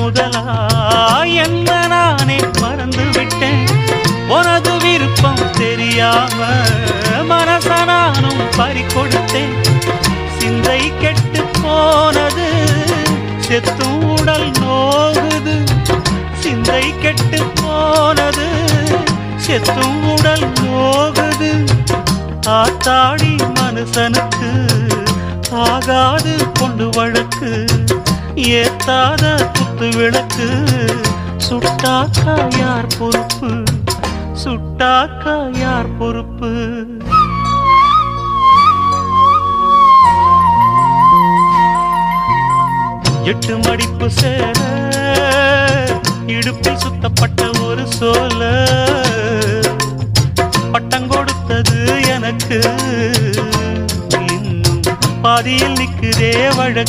முதலா என்ன நானே மறந்து விட்டேன். உனது விருப்பம் தெரியாம மனச நானும் பறிகொடுத்தேன். சிந்தை கெட்டு போனது செத்தும் உடல் நோகுது. சிந்தை கெட்டு போனது செத்தும் உடல் நோகுது. ஆத்தாடி மனுஷனுக்கு ஆகாது கொண்டு வழக்கு. ஏத்தாத குத்து விளக்கு சுட்டாக்கா யார் பொறுப்பு? சுட்டாக்கா யார் பொறுப்பு? எட்டு மடிப்பு சேர இடுப்பில் சுத்தப்பட்ட ஒரு சோல பட்டம் கொடுத்தது எனக்கு. இன்னும் பாதியில் நிற்குதே வழக்கு.